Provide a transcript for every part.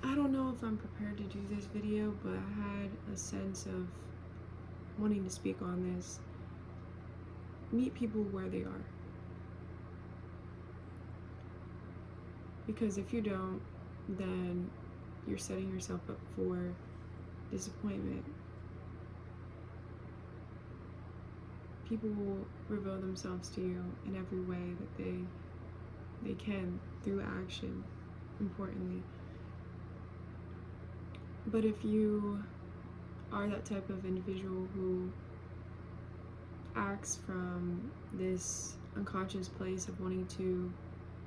I don't know if I'm prepared to do this video, but I had a sense of wanting to speak on this. Meet people where they are. Because if you don't, then you're setting yourself up for disappointment. People will reveal themselves to you in every way that they can, through action, importantly. But if you are that type of individual who acts from this unconscious place of wanting to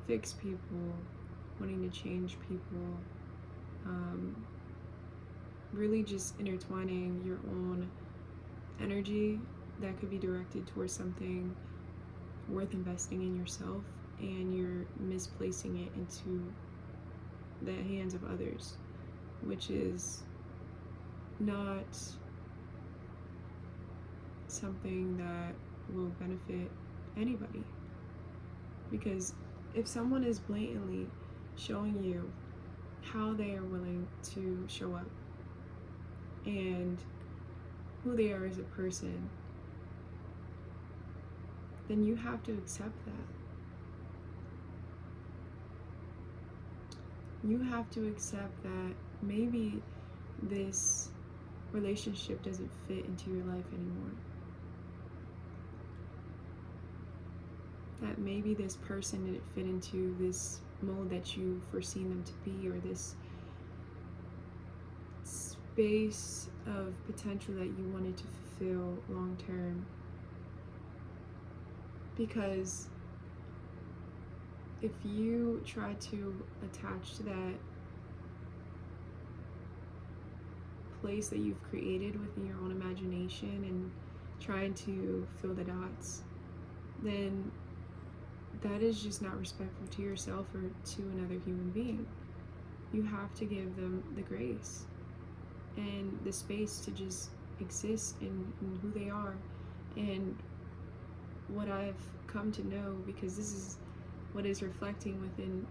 fix people, wanting to change people, really just intertwining your own energy that could be directed towards something worth investing in yourself, and you're misplacing it into the hands of others, which is not something that will benefit anybody. Because if someone is blatantly showing you how they are willing to show up and who they are as a person, then you have to accept that. You have to accept that maybe this relationship doesn't fit into your life anymore. That maybe this person didn't fit into this mold that you foreseen them to be, or this space of potential that you wanted to fulfill long term. Because if you try to attach to that place that you've created within your own imagination and trying to fill the dots, then that is just not respectful to yourself or to another human being. You have to give them the grace and the space to just exist in who they are. And what I've come to know, because this is what is reflecting within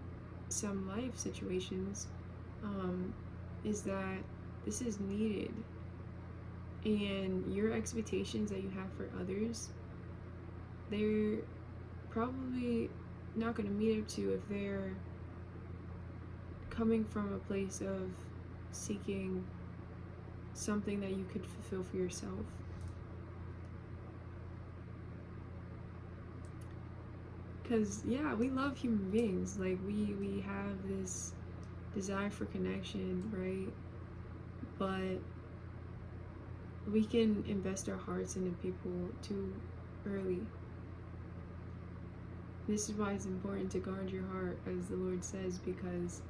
some life situations, is that this is needed. And your expectations that you have for others, they're probably not going to meet up to if they're coming from a place of seeking something that you could fulfill for yourself. Because yeah, we love human beings. Like we have this desire for connection, right? But we can invest our hearts into people too early. This is why it's important to guard your heart, as the Lord says, because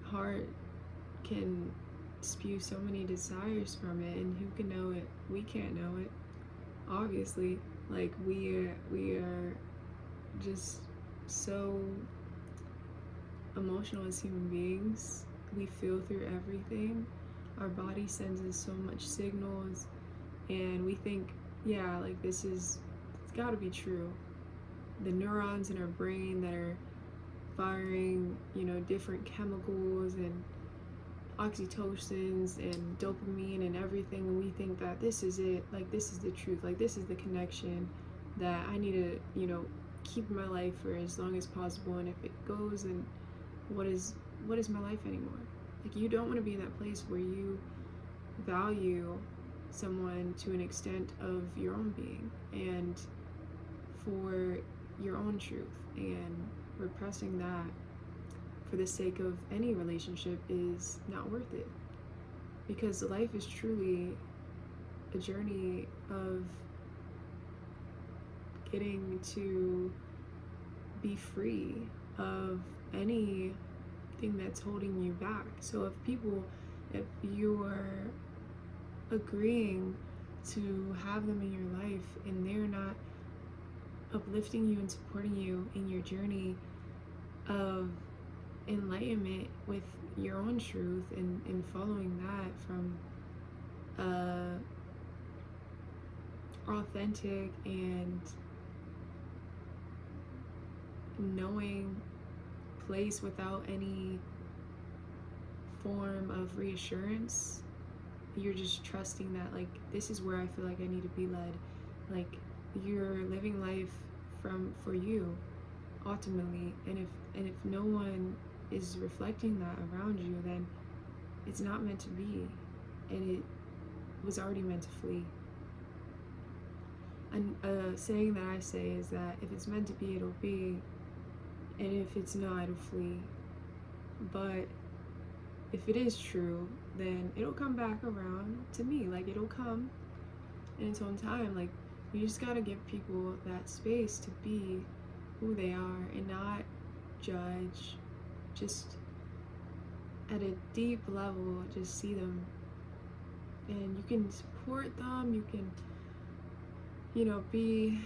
heart can spew so many desires from it, and who can know it? We can't know it, obviously. Like we are just so emotional as human beings. We feel through everything. Our body sends us so much signals, and we think, yeah, like it's gotta be true. The neurons in our brain that are firing, different chemicals and oxytocins and dopamine and everything, and we think that this is it, like this is the truth, like this is the connection that I need to, keep in my life for as long as possible. And if it goes, then what is my life anymore? Like, you don't want to be in that place where you value someone to an extent of your own being and for your own truth, and repressing that for the sake of any relationship is not worth it. Because life is truly a journey of getting to be free of anything that's holding you back. So if you're agreeing to have them in your life and they're not uplifting you and supporting you in your journey of enlightenment with your own truth, and following that from authentic and knowing place without any of reassurance. You're just trusting that, like, this is where I feel like I need to be led. Like, you're living life for you ultimately, and if no one is reflecting that around you, then it's not meant to be, and it was already meant to flee. And a saying that I say is that if it's meant to be, it'll be, and if it's not, it'll flee. But if it is true, then it'll come back around to me. Like, it'll come in its own time. Like, you just gotta give people that space to be who they are and not judge. Just at a deep level, just see them. And you can support them, you can, be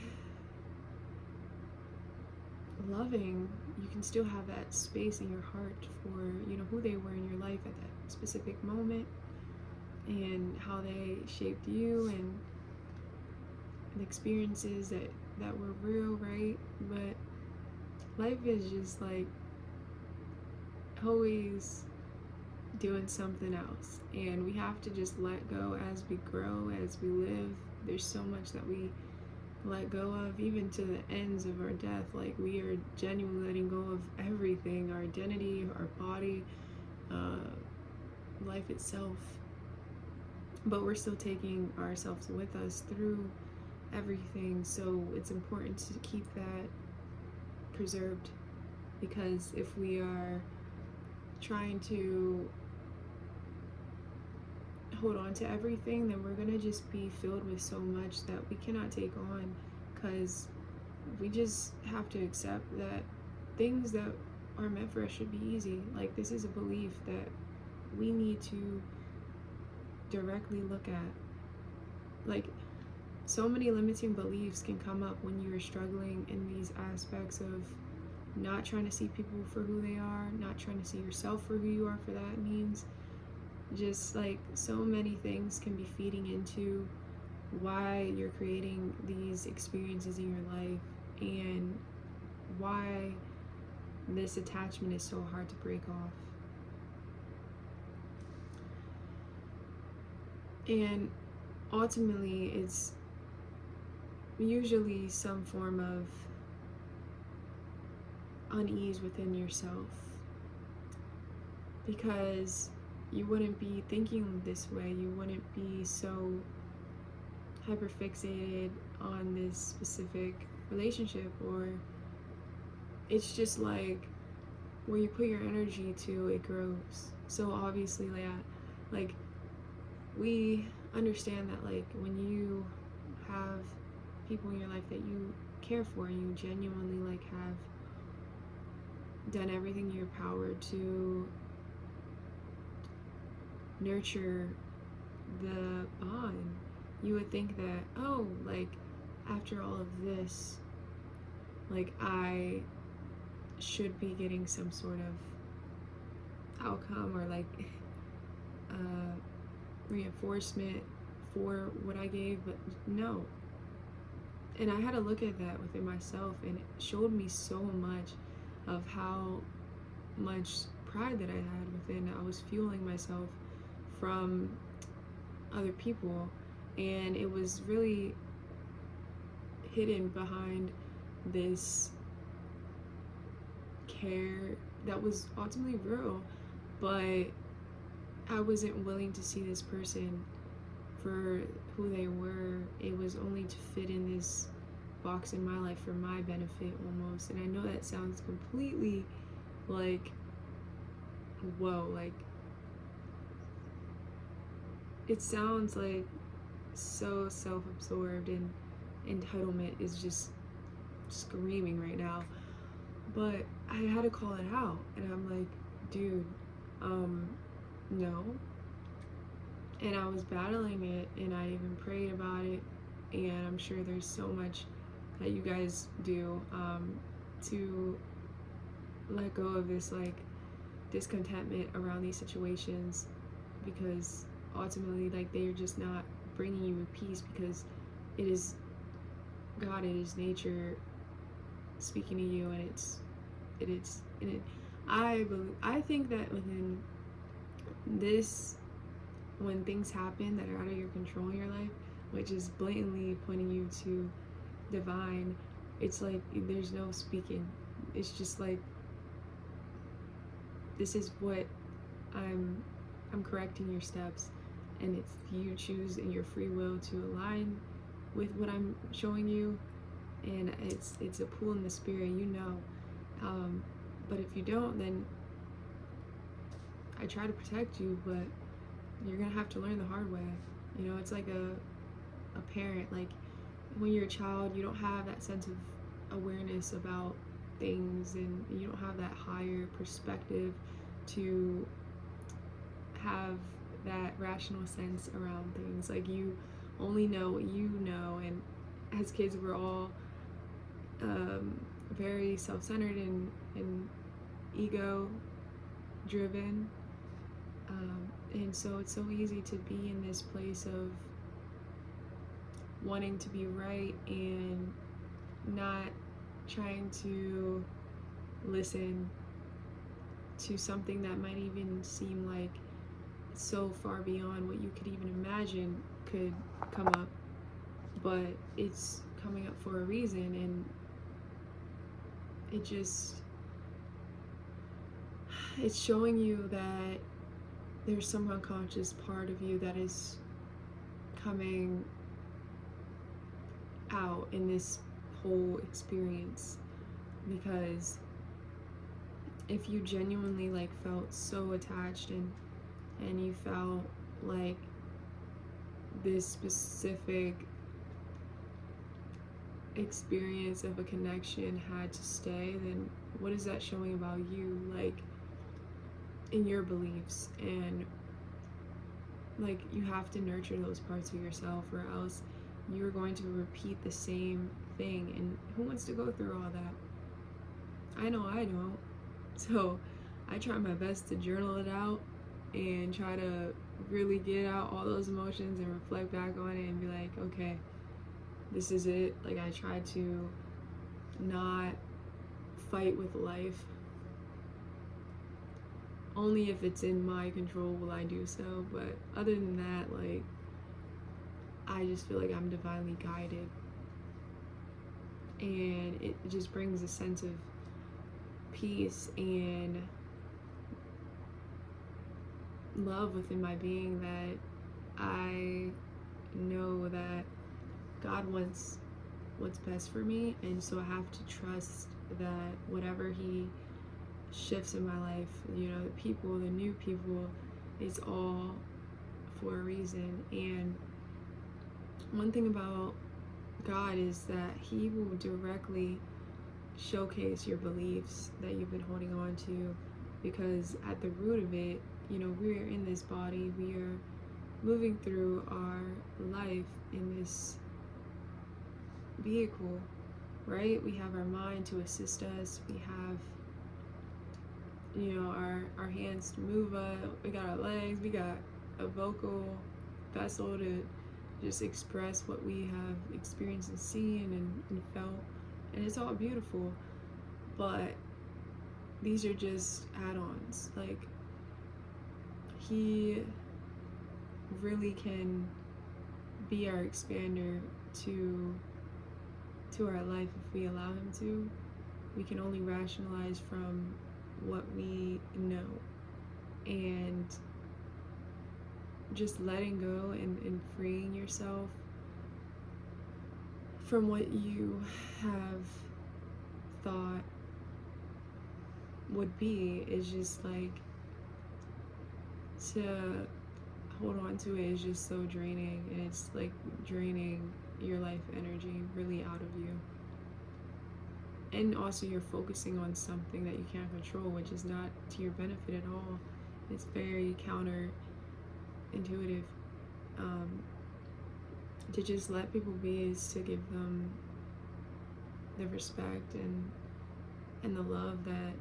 loving. You can still have that space in your heart for, who they were in your life at that specific moment and how they shaped you and the experiences that were real, right? But life is just like always doing something else, and we have to just let go as we grow, as we live. There's so much that we let go of, even to the ends of our death. Like, we are genuinely letting go of everything, our identity, our body, life itself, but we're still taking ourselves with us through everything. So it's important to keep that preserved, because if we are trying to hold on to everything, then we're gonna just be filled with so much that we cannot take on, because we just have to accept that things that are meant for us should be easy. Like, this is a belief that we need to directly look at. Like, so many limiting beliefs can come up when you're struggling in these aspects of not trying to see people for who they are, not trying to see yourself for who you are, for that means. Just like, so many things can be feeding into why you're creating these experiences in your life and why this attachment is so hard to break off. And ultimately, it's usually some form of unease within yourself, because you wouldn't be thinking this way, you wouldn't be so hyperfixated on this specific relationship, or it's just like where you put your energy to, it grows. So obviously, like we understand that, like, when you have people in your life that you care for and you genuinely like have done everything in your power to nurture the bond, you would think that, oh, like, after all of this, like, I should be getting some sort of outcome, or like reinforcement for what I gave. But no. And I had to look at that within myself, and it showed me so much of how much pride that I had within. I was fueling myself from other people, and it was really hidden behind this care that was ultimately real, but I wasn't willing to see this person for who they were. It was only to fit in this box in my life for my benefit almost. And I know that sounds completely like, whoa, like, it sounds like so self-absorbed, and entitlement is just screaming right now. But I had to call it out, and I'm like, dude, no. And I was battling it, and I even prayed about it, and I'm sure there's so much that you guys do to let go of this, like, discontentment around these situations, because ultimately, like, they're just not bringing you peace, because it is God, it is nature speaking to you, and I think that within this, when things happen that are out of your control in your life, which is blatantly pointing you to divine, it's like there's no speaking. It's just like, this is what I'm correcting your steps, and if you choose in your free will to align with what I'm showing you, and it's a pull in the spirit, but if you don't, then I try to protect you, but you're gonna have to learn the hard way. It's like a parent. Like, when you're a child, you don't have that sense of awareness about things, and you don't have that higher perspective to have that rational sense around things. Like, you only know what you know, and as kids, we're all very self-centered and ego driven, and so it's so easy to be in this place of wanting to be right and not trying to listen to something that might even seem like so far beyond what you could even imagine could come up, but it's coming up for a reason, and it's showing you that there's some unconscious part of you that is coming out in this whole experience. Because if you genuinely felt so attached, and you felt like this specific experience of a connection had to stay, then what is that showing about you, in your beliefs? And you have to nurture those parts of yourself, or else you're going to repeat the same thing. And who wants to go through all that? I know I don't. So I try my best to journal it out and try to really get out all those emotions and reflect back on it and be like, okay, this is it. I try to not fight with life. Only if it's in my control will I do so, but other than that, I just feel like I'm divinely guided, and it just brings a sense of peace and love within my being, that I know that God wants what's best for me, and so I have to trust that whatever He shifts in my life, the people, the new people, it's all for a reason. And one thing about God is that He will directly showcase your beliefs that you've been holding on to, because at the root of it, we're in this body, we are moving through our life in this vehicle, right? We have our mind to assist us, we have our hands to move us, we got our legs, we got a vocal vessel to just express what we have experienced and seen and felt, and it's all beautiful. But these are just add-ons. He really can be our expander to our life if we allow Him to. We can only rationalize from what we know, and just letting go and freeing yourself from what you have thought would be is just to hold on to it is just so draining, and it's draining your life energy really out of you. And also you're focusing on something that you can't control, which is not to your benefit at all. It's very counterintuitive. To just let people be is to give them the respect and the love that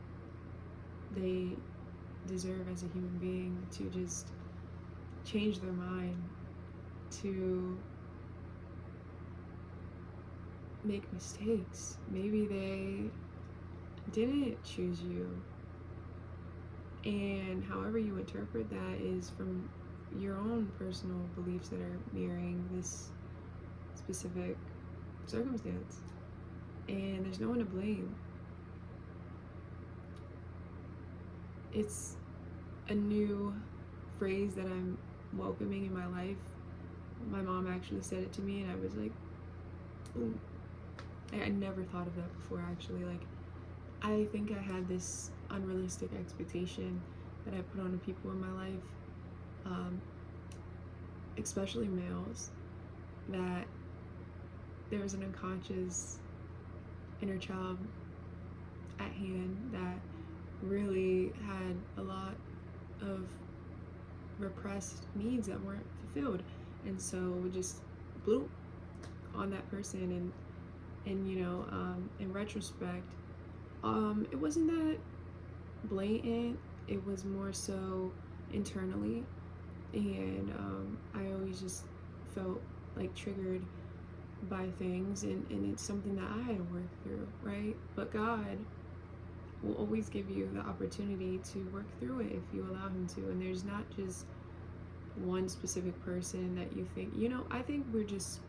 they deserve as a human being, to just change their mind, to make mistakes. Maybe they didn't choose you, And however you interpret that is from your own personal beliefs that are mirroring this specific circumstance. And there's no one to blame. It's a new phrase that I'm welcoming in my life. My mom actually said it to me, and I was like, ooh. I never thought of that before, actually. Like, I think I had this unrealistic expectation that I put on people in my life, especially males, that there was an unconscious inner child at hand that really had a lot of repressed needs that weren't fulfilled, and so we just blew on that person. And you know, in retrospect, it wasn't that blatant. It was more so internally, and I always just felt like triggered by things, and it's something that I had to work through, right? But God will always give you the opportunity to work through it if you allow him to. And there's not just one specific person that you think, you know, I think we're just,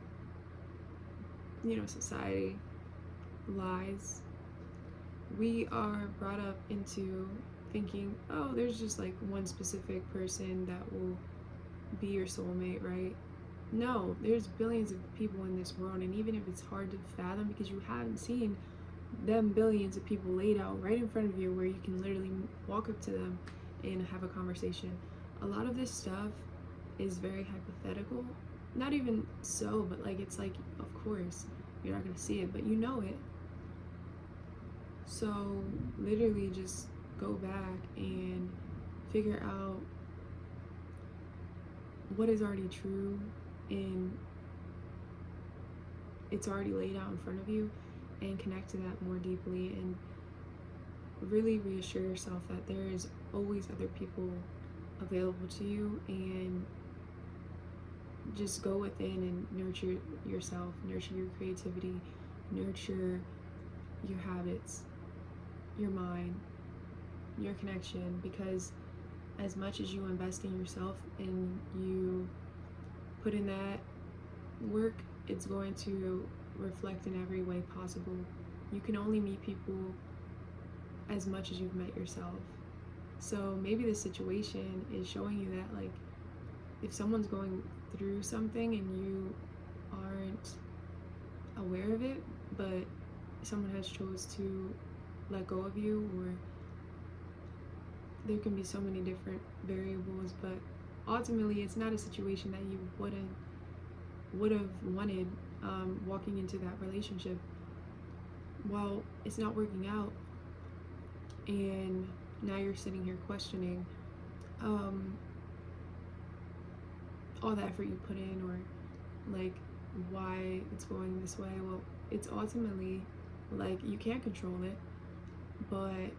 you know, society lies. We are brought up into thinking, oh, there's just like one specific person that will be your soulmate, right? No, there's billions of people in this world, and even if it's hard to fathom because you haven't seen them billions of people laid out right in front of you where you can literally walk up to them and have a conversation, a lot of this stuff is very hypothetical. Not even so, but like, it's like, of course you're not going to see it, but you know it. So literally just go back and figure out what is already true, and it's already laid out in front of you, and connect to that more deeply, and really reassure yourself that there is always other people available to you, and just go within and nurture yourself, nurture your creativity, nurture your habits, your mind, your connection, because as much as you invest in yourself and you put in that work, it's going to reflect in every way possible. You can only meet people as much as you've met yourself. So maybe the situation is showing you that, like, if someone's going through something and you aren't aware of it, but someone has chose to let go of you, or there can be so many different variables, but ultimately it's not a situation that you would have wanted walking into that relationship. Well, it's not working out, and now you're sitting here questioning all the effort you put in, or like why it's going this way. Well, it's ultimately like you can't control it, but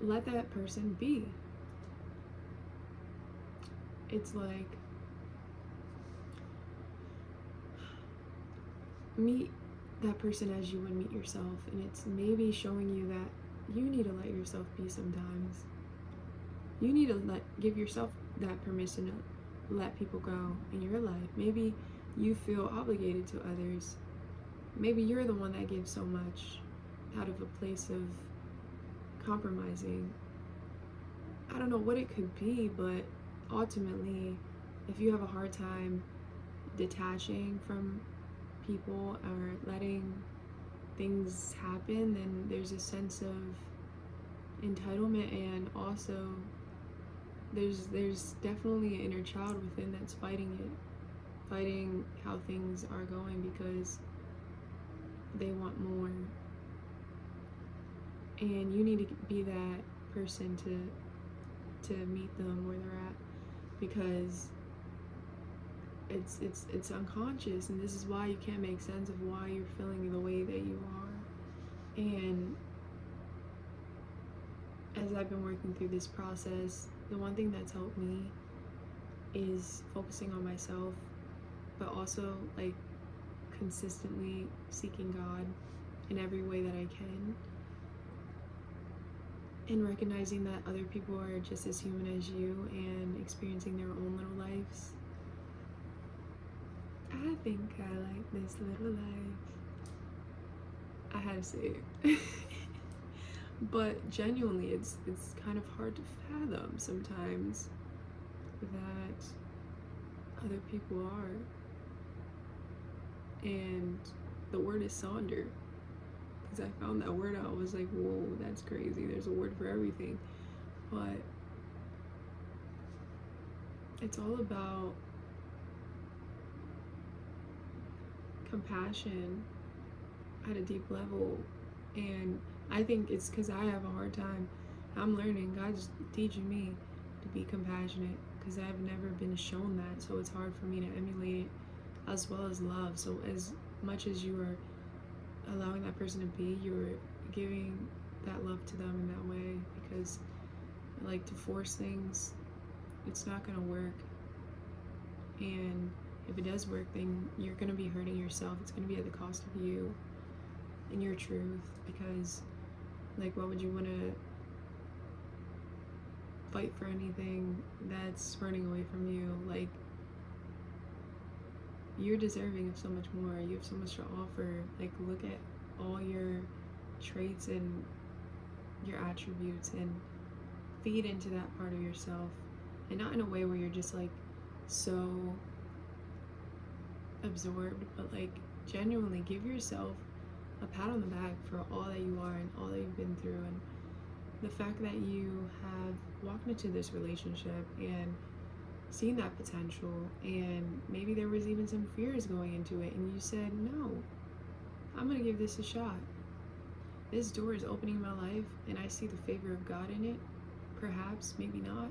let that person be. It's like, meet that person as you would meet yourself, and it's maybe showing you that you need to let yourself be sometimes. You need to give yourself that permission to let people go in your life. Maybe you feel obligated to others. Maybe you're the one that gives so much out of a place of compromising. I don't know what it could be, but ultimately, if you have a hard time detaching from people or letting things happen, then there's a sense of entitlement, and also there's definitely an inner child within that's fighting how things are going, because they want more, and you need to be that person to meet them where they're at, because it's unconscious, and this is why you can't make sense of why you're feeling the way that you are. And as I've been working through this process, the one thing that's helped me is focusing on myself, but also like consistently seeking God in every way that I can. and recognizing that other people are just as human as you and experiencing their own little lives. I think I like this little life. I had to say it. But genuinely, it's kind of hard to fathom sometimes that other people are. And the word is sonder. Because I found that word out, I was like, whoa, that's crazy. There's a word for everything. But it's all about compassion at a deep level. And I think it's because I have a hard time. I'm learning. God's teaching me to be compassionate because I've never been shown that. So it's hard for me to emulate it as well as love. So as much as you are allowing that person to be, you're giving that love to them in that way, because like to force things, it's not going to work. And if it does work, then you're going to be hurting yourself. It's going to be at the cost of you and your truth, because like, why would you want to fight for anything that's running away from you? Like, you're deserving of so much more. You have so much to offer. Like, look at all your traits and your attributes and feed into that part of yourself, and not in a way where you're just like so absorbed, but like genuinely give yourself a pat on the back for all that you are and all that you've been through, and the fact that you have walked into this relationship and seen that potential, and maybe there was even some fears going into it, and you said, no, I'm gonna give this a shot. This door is opening in my life and I see the favor of God in it. Perhaps, maybe not,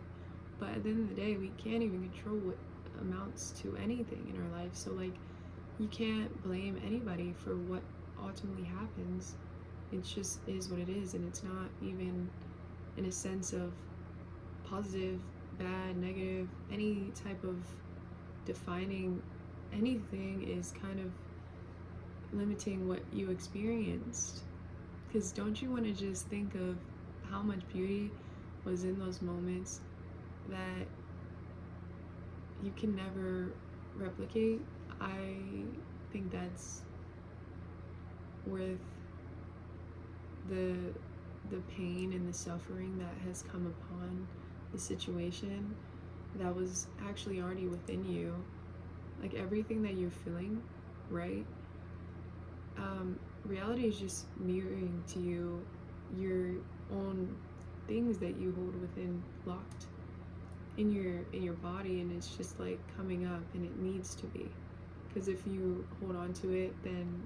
but at the end of the day, we can't even control what amounts to anything in our life. So like, you can't blame anybody for what ultimately happens. It just is what it is, and it's not even in a sense of positive, bad, negative. Any type of defining anything is kind of limiting what you experienced. Because don't you want to just think of how much beauty was in those moments that you can never replicate? I think that's worth the pain and the suffering that has come upon the situation that was actually already within you. Like, everything that you're feeling, right? Reality is just mirroring to you your own things that you hold within, locked in your body, and it's just like coming up, and it needs to be, because if you hold on to it, then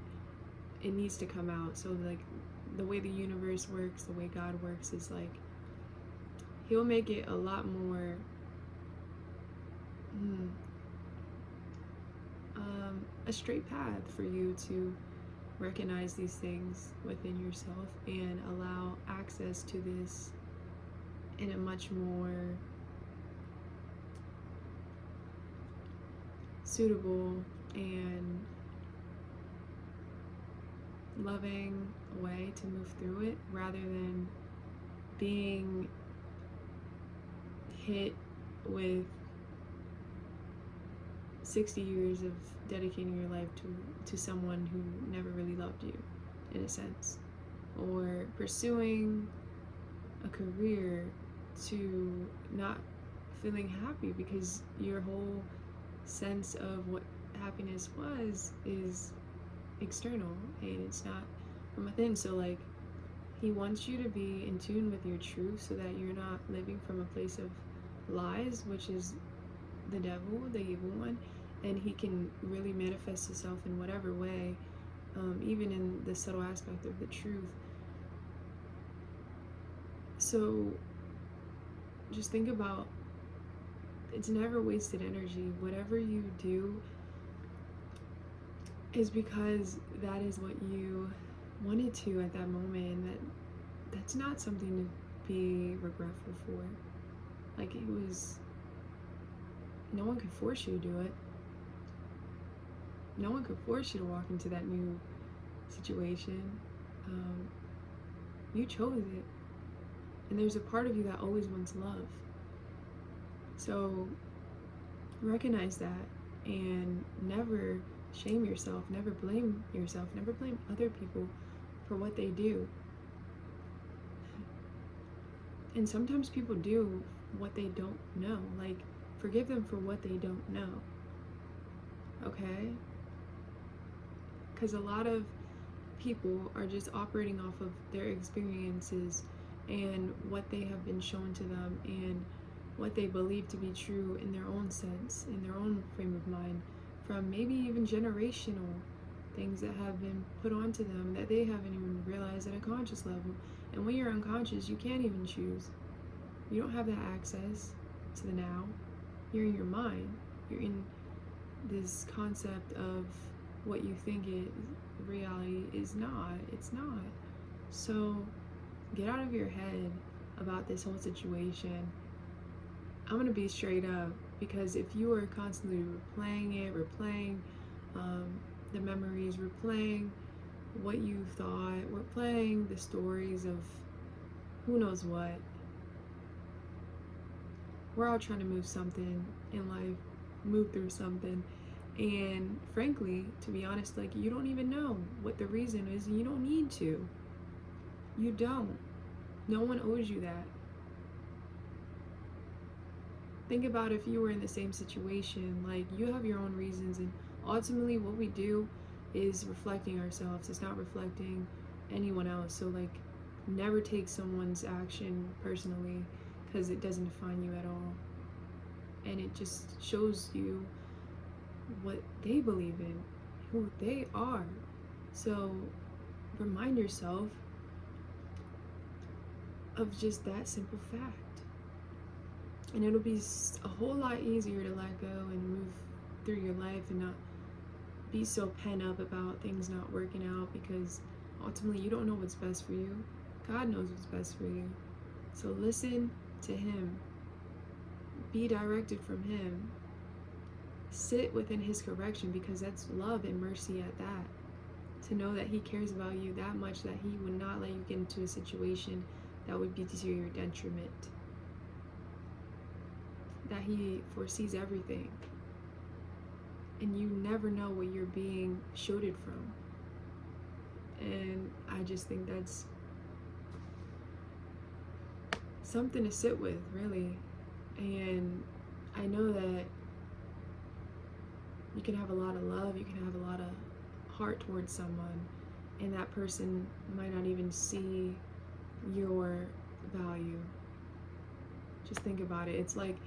it needs to come out. So like, the way the universe works, the way God works, is like, he'll make it a lot more a straight path for you to recognize these things within yourself and allow access to this in a much more suitable and loving way to move through it, rather than being hit with 60 years of dedicating your life to someone who never really loved you, in a sense, or pursuing a career to not feeling happy because your whole sense of what happiness was is external and it's not from within. So like, he wants you to be in tune with your truth so that you're not living from a place of lies, which is the devil, the evil one, and he can really manifest himself in whatever way, even in the subtle aspect of the truth. So just think about, it's never wasted energy. Whatever you do is because that is what you wanted to at that moment, and that's not something to be regretful for. Like, it was, no one could force you to do it. No one could force you to walk into that new situation. You chose it, And there's a part of you that always wants love. So recognize that and never shame yourself, never blame yourself, never blame other people for what they do. And sometimes people do what they don't know. Like, forgive them for what they don't know. Okay? Because a lot of people are just operating off of their experiences and what they have been shown to them and what they believe to be true in their own sense, in their own frame of mind, from maybe even generational things that have been put onto them that they haven't even realized at a conscious level. And when you're unconscious, you can't even choose. You don't have that access to the now. You're in your mind. You're in this concept of what you think is reality is not. It's not. So get out of your head about this whole situation. I'm gonna be straight up, because if you are constantly replaying the memories, replaying what you thought, replaying the stories of who knows what, we're all trying to move something in life, move through something. And frankly, to be honest, like, you don't even know what the reason is, and you don't need to. You don't. No one owes you that. Think about if you were in the same situation. Like, you have your own reasons, and ultimately what we do is reflecting ourselves. It's not reflecting anyone else. So, like, never take someone's action personally, because it doesn't define you at all. And it just shows you what they believe in, who they are. So remind yourself of just that simple fact. And it'll be a whole lot easier to let go and move through your life and not be so pent up about things not working out, because ultimately you don't know what's best for you. God knows what's best for you. So listen to Him. Be directed from Him. Sit within His correction, because that's love and mercy at that. To know that He cares about you that much, that He would not let you get into a situation that would be to your detriment. That He foresees everything. And you never know what you're being shielded from. And I just think that's something to sit with, really. And I know that you can have a lot of love, you can have a lot of heart towards someone, and that person might not even see your value. Just think about it. It's like,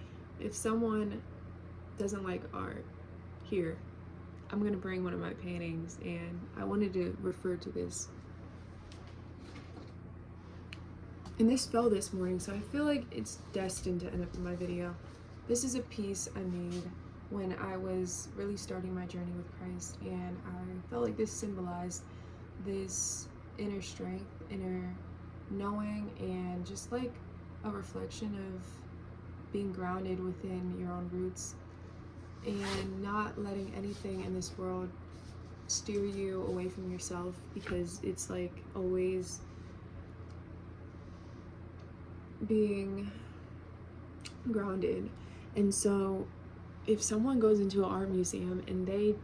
if someone doesn't like art, here, I'm gonna bring one of my paintings, and I wanted to refer to this. And this fell this morning, so I feel like it's destined to end up in my video. This is a piece I made when I was really starting my journey with Christ, and I felt like this symbolized this inner strength, inner knowing, and just like a reflection of being grounded within your own roots and not letting anything in this world steer you away from yourself, because it's like always being grounded. And so if someone goes into an art museum and they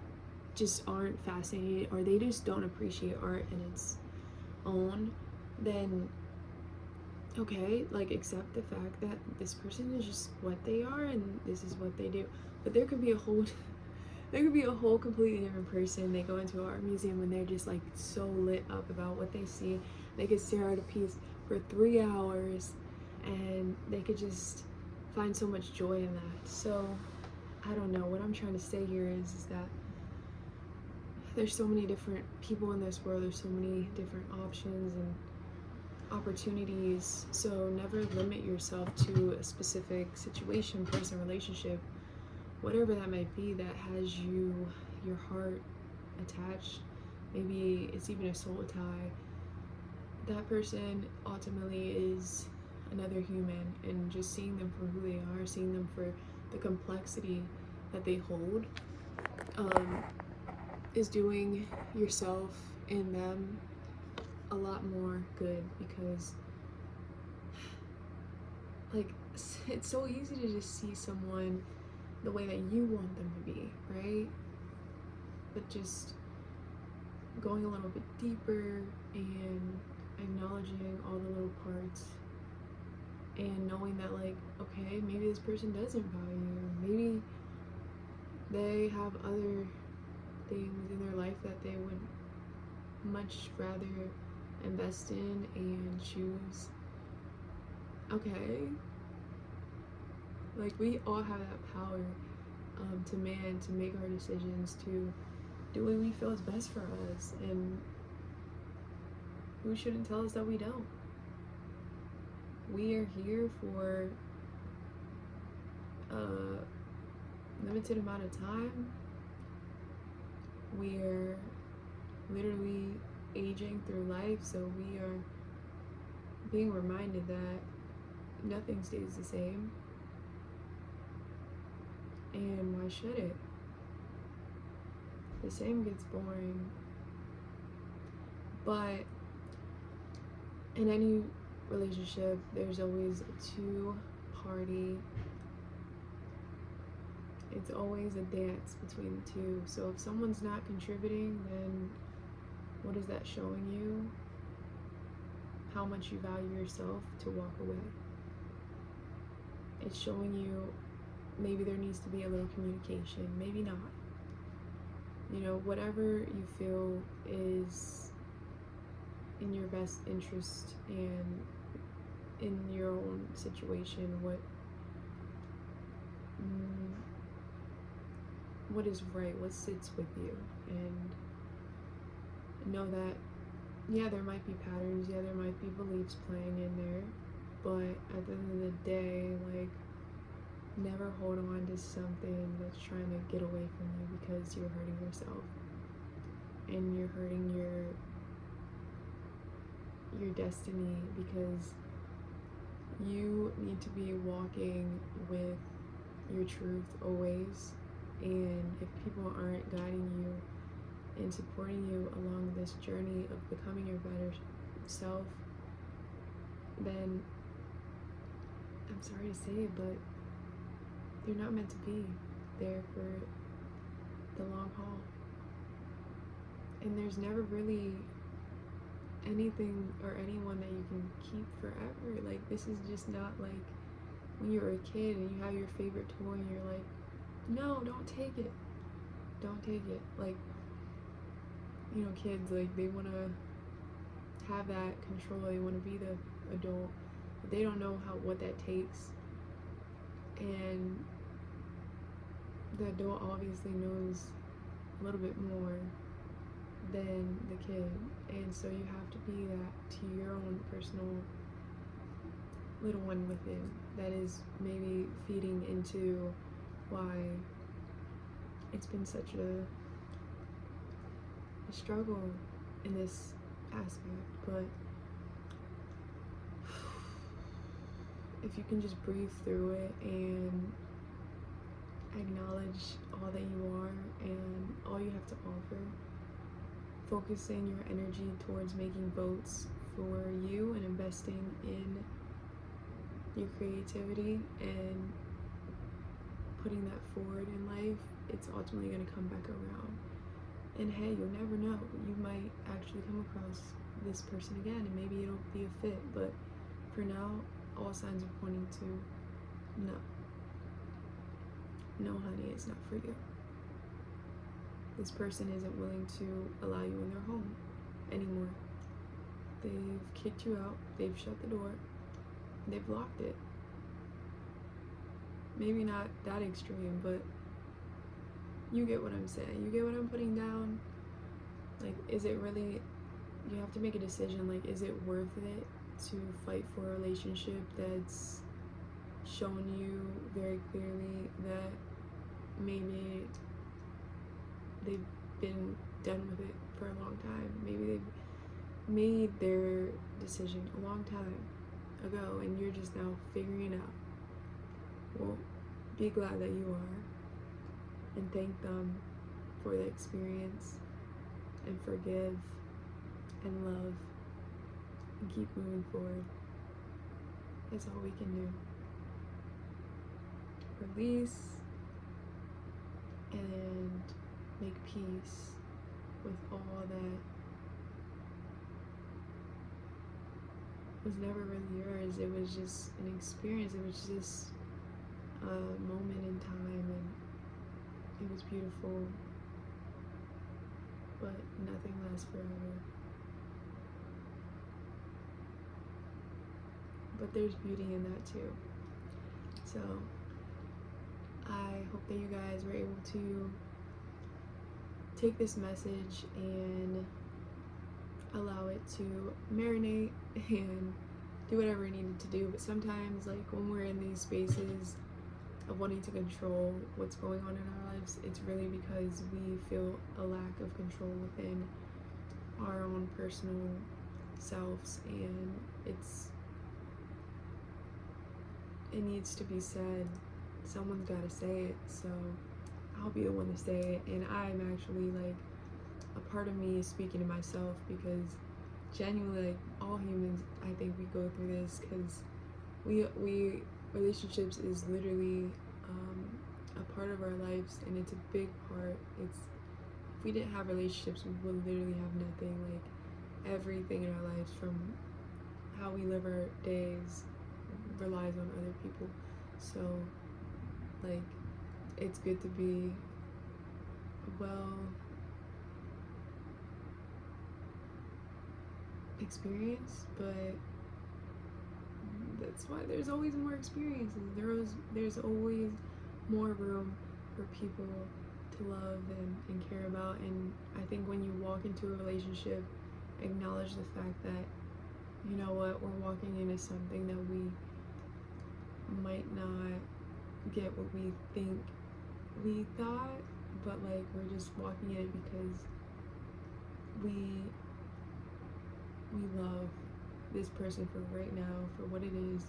just aren't fascinated, or they just don't appreciate art in its own, then okay, like, accept the fact that this person is just what they are and this is what they do. But there could be a whole completely different person. They go into an art museum and they're just like so lit up about what they see. They could stare at a piece for 3 hours and they could just find so much joy in that. So I don't know, what I'm trying to say here is that there's so many different people in this world, there's so many different options and opportunities. So never limit yourself to a specific situation, person, relationship, whatever that might be that has your heart attached. Maybe it's even a soul tie. That person ultimately is another human, and just seeing them for who they are, seeing them for the complexity that they hold, is doing yourself and them a lot more good, because it's so easy to just see someone the way that you want them to be, right? But just going a little bit deeper and acknowledging all the little parts and knowing that, like, okay, maybe this person doesn't value you. Maybe they have other things in their life that they would much rather invest in and choose. Okay, like, we all have that power to make our decisions, to do what we feel is best for us, and who shouldn't tell us that we don't? We are here for a limited amount of time. We are literally aging through life, so we are being reminded that nothing stays the same. And why should it? The same gets boring. But in any relationship, there's always a two-party. It's always a dance between the two. So if someone's not contributing, then what is that showing you? How much you value yourself to walk away. It's showing you maybe there needs to be a little communication, maybe not. You know, whatever you feel is in your best interest and in your own situation, what is right, what sits with you, and know that, yeah, there might be patterns, yeah, there might be beliefs playing in there, but at the end of the day, like, never hold on to something that's trying to get away from you because you're hurting yourself and you're hurting your destiny, because you need to be walking with your truth always. And if people aren't guiding you and supporting you along this journey of becoming your better self, then I'm sorry to say it, but they're not meant to be there for the long haul. And there's never really anything or anyone that you can keep forever. Like, this is just not like when you were a kid and you have your favorite toy and you're like, no, don't take it. Don't take it. Like, you know, kids, like, they want to have that control. They want to be the adult. But they don't know what that takes. And the adult obviously knows a little bit more than the kid. And so you have to be that to your own personal little one within that is maybe feeding into why it's been such a struggle in this aspect. But if you can just breathe through it and acknowledge all that you are and all you have to offer, focusing your energy towards making votes for you and investing in your creativity and putting that forward in life, it's ultimately going to come back around. And hey, you'll never know. You might actually come across this person again and maybe it'll be a fit. But for now, all signs are pointing to no. No, honey, it's not for you. This person isn't willing to allow you in their home anymore. They've kicked you out. They've shut the door. They've locked it. Maybe not that extreme, but you get what I'm saying. You get what I'm putting down? Like, is it really, you have to make a decision, like, is it worth it to fight for a relationship that's shown you very clearly that maybe they've been done with it for a long time. Maybe they've made their decision a long time ago and you're just now figuring it out. Well, be glad that you are and thank them for the experience and forgive and love and keep moving forward. That's all we can do. release and make peace with all that was never really yours. It was just an experience. It was just a moment in time, and it was beautiful, but nothing lasts forever. But there's beauty in that too. So I hope that you guys were able to take this message and allow it to marinate and do whatever it needed to do. But sometimes, like, when we're in these spaces of wanting to control what's going on in our lives, it's really because we feel a lack of control within our own personal selves, and it needs to be said. Someone's got to say it, so I'll be the one to say it. And I'm actually, like, a part of me is speaking to myself, because genuinely, like, all humans, I think we go through this, because we relationships is literally a part of our lives, and it's a big part. If we didn't have relationships, we would literally have nothing. Like, everything in our lives, from how we live our days, relies on other people. So, like, it's good to be well experienced, but that's why there's always more experiences. There's always more room for people to love and care about. And I think when you walk into a relationship, acknowledge the fact that, you know what, we're walking into something that we might not get what we think we thought, but, like, we're just walking in it because we love this person for right now, for what it is.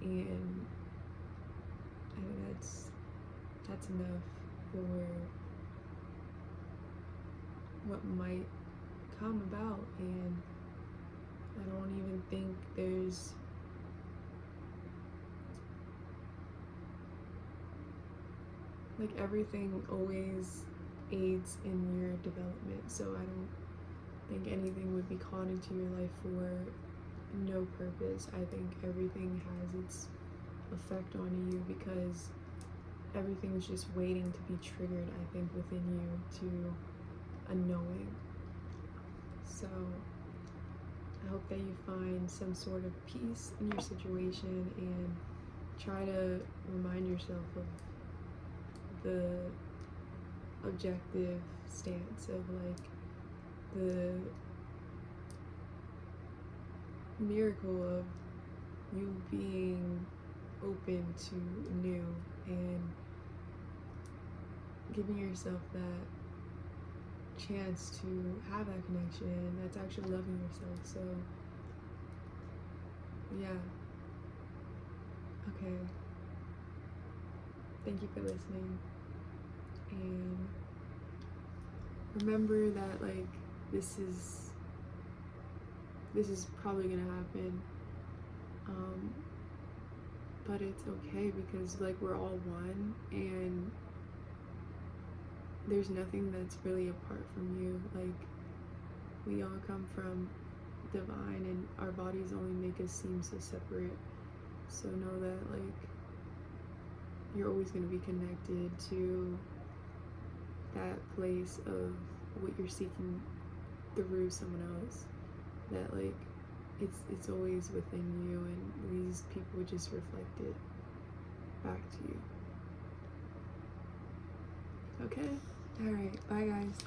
And I think that's enough for what might come about. And I don't even think there's like, everything always aids in your development, so I don't think anything would be called into your life for no purpose. I think everything has its effect on you because everything is just waiting to be triggered, I think, within you to a knowing. So I hope that you find some sort of peace in your situation and try to remind yourself of the objective stance of, like, the miracle of you being open to new and giving yourself that chance to have that connection. That's actually loving yourself. So yeah, okay, thank you for listening, and remember that, like, this is probably gonna happen, but it's okay, because, like, we're all one, and there's nothing that's really apart from you. Like, we all come from divine, and our bodies only make us seem so separate. So know that, like, you're always going to be connected to that place of what you're seeking through someone else. That, like, it's always within you, and these people just reflect it back to you. Okay? Alright, bye guys.